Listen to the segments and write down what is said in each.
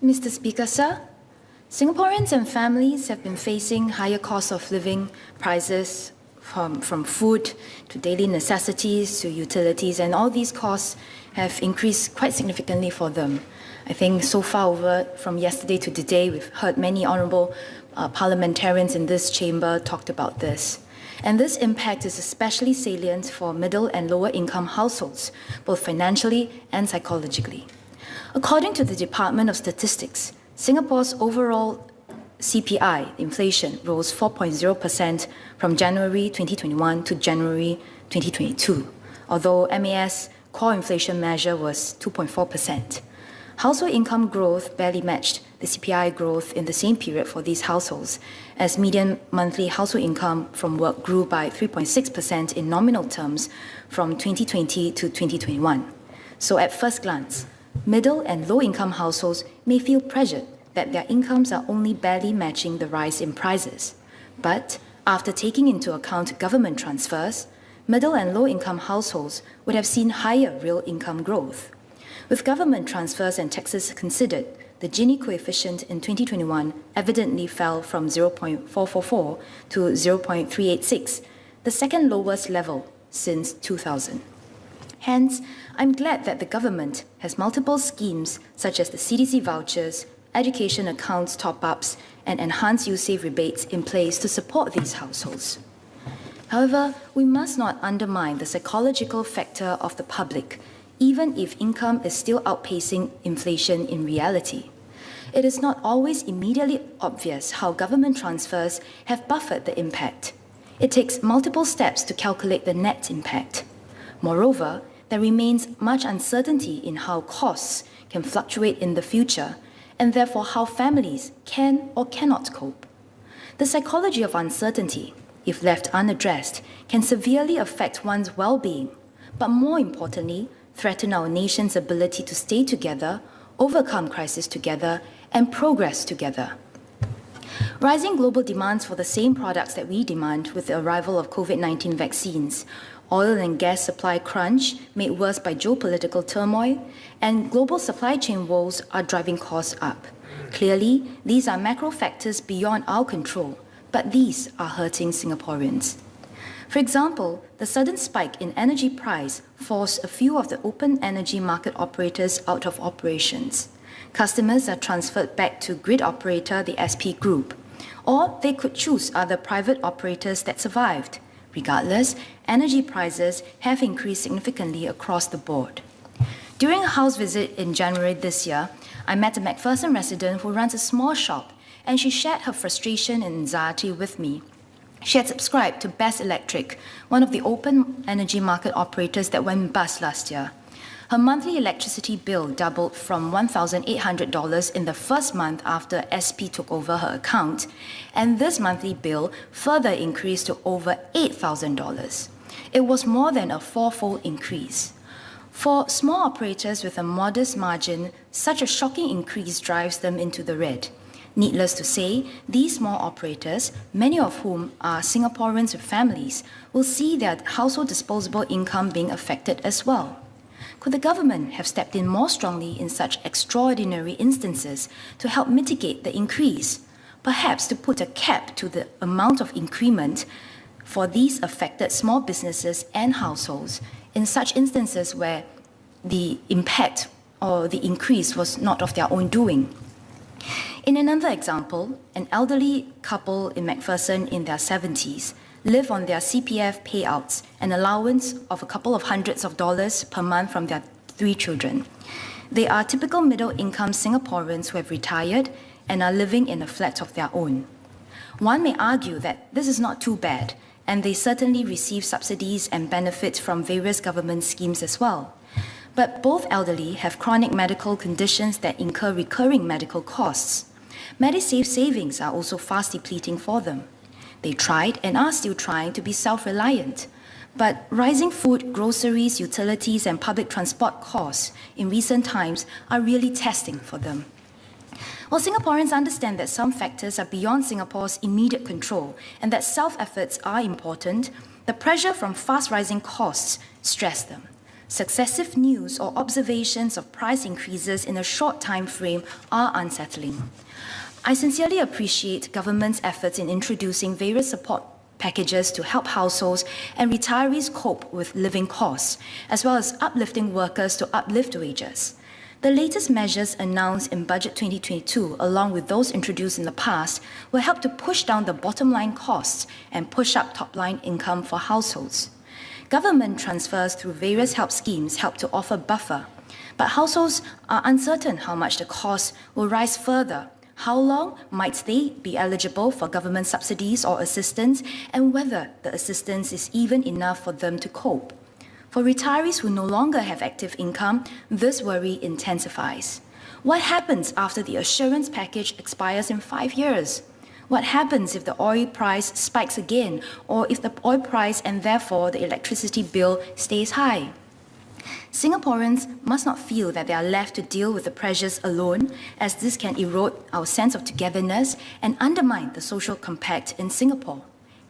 Mr. Speaker, sir, Singaporeans and families have been facing higher cost of living prices from food to daily necessities to utilities, and all these costs have increased quite significantly for them. I think so far over from yesterday to today, we've heard many honourable parliamentarians in this chamber talked about this. And this impact is especially salient for middle and lower income households, both financially and psychologically. According to the Department of Statistics, Singapore's overall CPI inflation rose 4.0% from January 2021 to January 2022, although MAS core inflation measure was 2.4%. Household income growth barely matched the CPI growth in the same period for these households, as median monthly household income from work grew by 3.6% in nominal terms from 2020 to 2021. So at first glance, middle and low-income households may feel pressured that their incomes are only barely matching the rise in prices. But after taking into account government transfers, middle and low-income households would have seen higher real income growth. With government transfers and taxes considered, the Gini coefficient in 2021 evidently fell from 0.444 to 0.386, the second lowest level since 2000. Hence, I'm glad that the government has multiple schemes such as the CDC vouchers, education accounts top-ups, and enhanced USAVE rebates in place to support these households. However, we must not undermine the psychological factor of the public, even if income is still outpacing inflation in reality. It is not always immediately obvious how government transfers have buffered the impact. It takes multiple steps to calculate the net impact. Moreover, there remains much uncertainty in how costs can fluctuate in the future, and therefore how families can or cannot cope. The psychology of uncertainty, if left unaddressed, can severely affect one's well-being, but more importantly, threaten our nation's ability to stay together, overcome crisis together, and progress together. Rising global demands for the same products that we demand with the arrival of COVID-19 vaccines, oil and gas supply crunch made worse by geopolitical turmoil, and global supply chain woes are driving costs up. Clearly, these are macro factors beyond our control, but these are hurting Singaporeans. For example, the sudden spike in energy price forced a few of the open energy market operators out of operations. Customers are transferred back to grid operator, the SP Group, or they could choose other private operators that survived. Regardless, energy prices have increased significantly across the board. During a house visit in January this year, I met a McPherson resident who runs a small shop, and she shared her frustration and anxiety with me. She had subscribed to Best Electric, one of the open energy market operators that went bust last year. Her monthly electricity bill doubled from $1,800 in the first month after SP took over her account, and this monthly bill further increased to over $8,000. It was more than a fourfold increase. For small operators with a modest margin, such a shocking increase drives them into the red. Needless to say, these small operators, many of whom are Singaporeans with families, will see their household disposable income being affected as well. Could the government have stepped in more strongly in such extraordinary instances to help mitigate the increase? Perhaps to put a cap to the amount of increment for these affected small businesses and households in such instances where the impact or the increase was not of their own doing. In another example, an elderly couple in McPherson in their 70s live on their CPF payouts, an allowance of a couple of hundreds of dollars per month from their 3 children. They are typical middle-income Singaporeans who have retired and are living in a flat of their own. One may argue that this is not too bad, and they certainly receive subsidies and benefits from various government schemes as well. But both elderly have chronic medical conditions that incur recurring medical costs. Medisave savings are also fast depleting for them. They tried and are still trying to be self-reliant. But rising food, groceries, utilities, and public transport costs in recent times are really testing for them. While Singaporeans understand that some factors are beyond Singapore's immediate control and that self-efforts are important, the pressure from fast rising costs stress them. Successive news or observations of price increases in a short time frame are unsettling. I sincerely appreciate government's efforts in introducing various support packages to help households and retirees cope with living costs, as well as uplifting workers to uplift wages. The latest measures announced in Budget 2022, along with those introduced in the past, will help to push down the bottom line costs and push up top line income for households. Government transfers through various help schemes help to offer buffer, but households are uncertain how much the costs will rise further. How long might they be eligible for government subsidies or assistance, and whether the assistance is even enough for them to cope? For retirees who no longer have active income, this worry intensifies. What happens after the assurance package expires in 5 years? What happens if the oil price spikes again, or if the oil price and therefore the electricity bill stays high? Singaporeans must not feel that they are left to deal with the pressures alone, as this can erode our sense of togetherness and undermine the social compact in Singapore.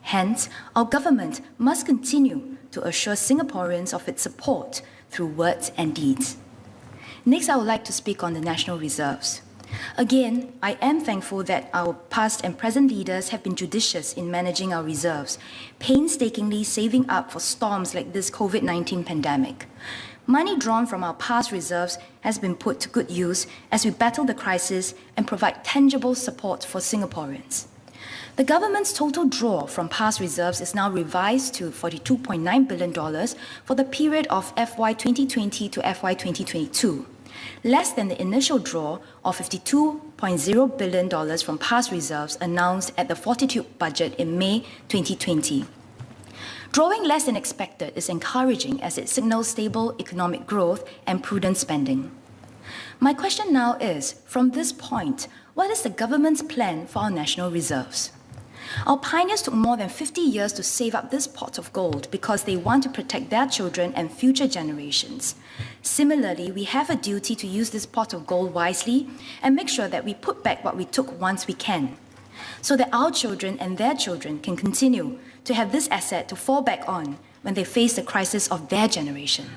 Hence, our government must continue to assure Singaporeans of its support through words and deeds. Next, I would like to speak on the national reserves. Again, I am thankful that our past and present leaders have been judicious in managing our reserves, painstakingly saving up for storms like this COVID-19 pandemic. Money drawn from our past reserves has been put to good use as we battle the crisis and provide tangible support for Singaporeans. The government's total draw from past reserves is now revised to $42.9 billion for the period of FY 2020 to FY 2022. Less than the initial draw of $52.0 billion from past reserves announced at the Fortitude budget in May 2020. Drawing less than expected is encouraging as it signals stable economic growth and prudent spending. My question now is, from this point, what is the government's plan for our national reserves? Our pioneers took more than 50 years to save up this pot of gold because they want to protect their children and future generations. Similarly, we have a duty to use this pot of gold wisely and make sure that we put back what we took once we can, so that our children and their children can continue to have this asset to fall back on when they face the crisis of their generation.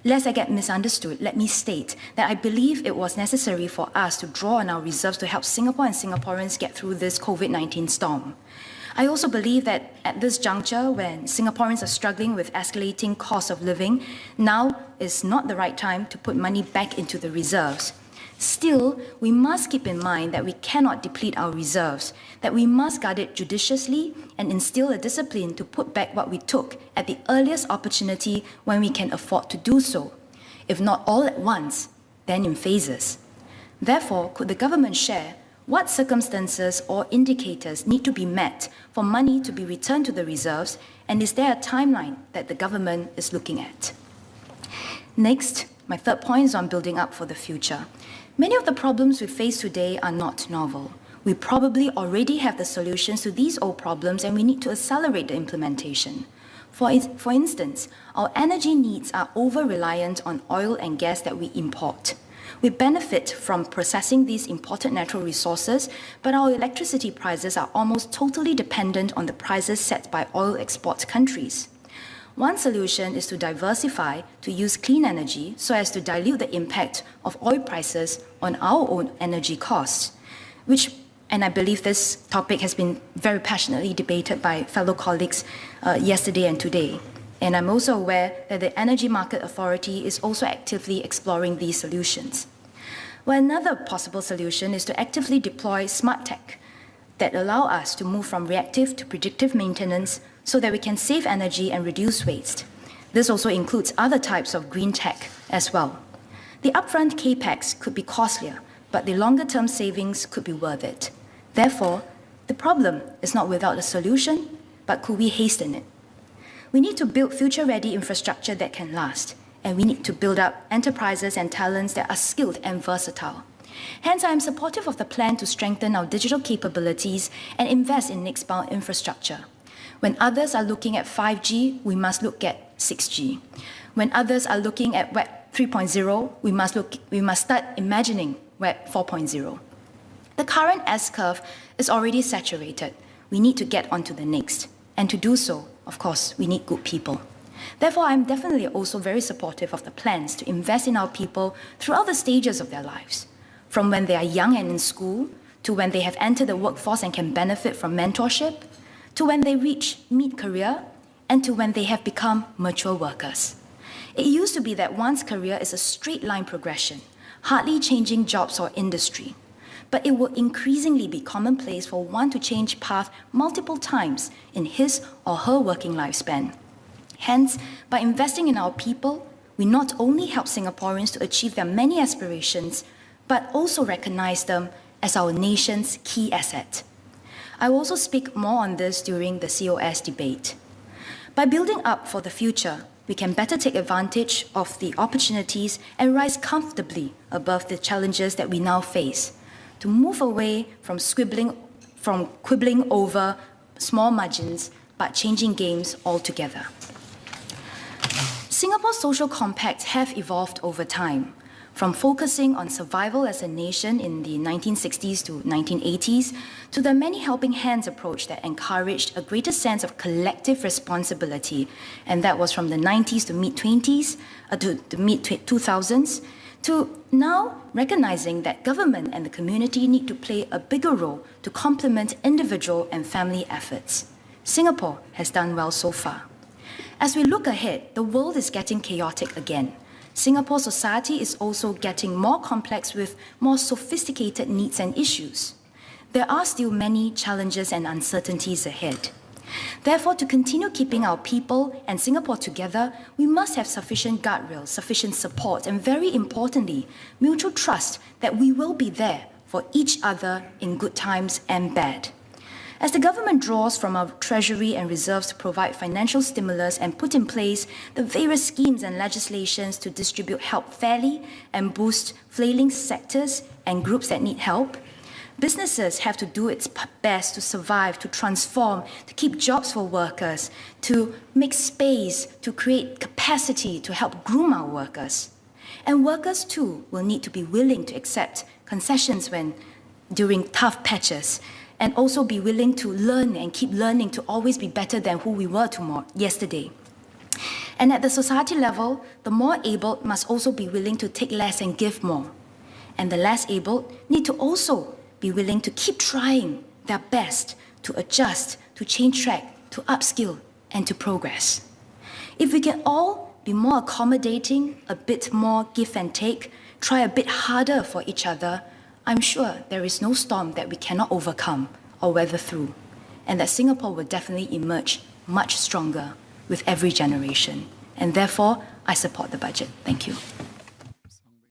Lest I get misunderstood, let me state that I believe it was necessary for us to draw on our reserves to help Singapore and Singaporeans get through this COVID-19 storm. I also believe that at this juncture, when Singaporeans are struggling with escalating cost of living, now is not the right time to put money back into the reserves. Still, we must keep in mind that we cannot deplete our reserves, that we must guard it judiciously and instill a discipline to put back what we took at the earliest opportunity when we can afford to do so. If not all at once, then in phases. Therefore, could the government share what circumstances or indicators need to be met for money to be returned to the reserves, and is there a timeline that the government is looking at? Next, my third point is on building up for the future. Many of the problems we face today are not novel. We probably already have the solutions to these old problems, and we need to accelerate the implementation. For instance, our energy needs are over-reliant on oil and gas that we import. We benefit from processing these imported natural resources, but our electricity prices are almost totally dependent on the prices set by oil export countries. One solution is to diversify to use clean energy so as to dilute the impact of oil prices on our own energy costs, and I believe this topic has been very passionately debated by fellow colleagues yesterday and today. And I'm also aware that the Energy Market Authority is also actively exploring these solutions. Well, another possible solution is to actively deploy smart tech that allow us to move from reactive to predictive maintenance so that we can save energy and reduce waste. This also includes other types of green tech as well. The upfront capex could be costlier, but the longer-term savings could be worth it. Therefore, the problem is not without a solution, but could we hasten it? We need to build future-ready infrastructure that can last, and we need to build up enterprises and talents that are skilled and versatile. Hence, I am supportive of the plan to strengthen our digital capabilities and invest in next-bound infrastructure. When others are looking at 5G, we must look at 6G. When others are looking at Web 3.0, we must start imagining Web 4.0. The current S-curve is already saturated. We need to get onto the next. And to do so, of course, we need good people. Therefore, I'm definitely also very supportive of the plans to invest in our people throughout the stages of their lives, from when they are young and in school, to when they have entered the workforce and can benefit from mentorship, to when they reach mid-career, and to when they have become mature workers. It used to be that one's career is a straight line progression, hardly changing jobs or industry. But it will increasingly be commonplace for one to change path multiple times in his or her working lifespan. Hence, by investing in our people, we not only help Singaporeans to achieve their many aspirations, but also recognize them as our nation's key asset. I will also speak more on this during the COS debate. By building up for the future, we can better take advantage of the opportunities and rise comfortably above the challenges that we now face, to move away from quibbling over small margins, but changing games altogether. Singapore's social compacts have evolved over time, from focusing on survival as a nation in the 1960s to 1980s, to the many helping hands approach that encouraged a greater sense of collective responsibility, and that was from the 90s to mid-20s, to the mid-2000s, to now recognizing that government and the community need to play a bigger role to complement individual and family efforts. Singapore has done well so far. As we look ahead, the world is getting chaotic again. Singapore society is also getting more complex with more sophisticated needs and issues. There are still many challenges and uncertainties ahead. Therefore, to continue keeping our people and Singapore together, we must have sufficient guardrails, sufficient support, and very importantly, mutual trust that we will be there for each other in good times and bad. As the government draws from our treasury and reserves to provide financial stimulus and put in place the various schemes and legislations to distribute help fairly and boost flailing sectors and groups that need help, businesses have to do its best to survive, to transform, to keep jobs for workers, to make space, to create capacity to help groom our workers. And workers too will need to be willing to accept concessions during tough patches, and also be willing to learn and keep learning to always be better than who we were yesterday. And at the society level, the more able must also be willing to take less and give more. And the less able need to also be willing to keep trying their best to adjust, to change track, to upskill, and to progress. If we can all be more accommodating, a bit more give and take, try a bit harder for each other, I'm sure there is no storm that we cannot overcome or weather through, and that Singapore will definitely emerge much stronger with every generation. And therefore, I support the budget. Thank you.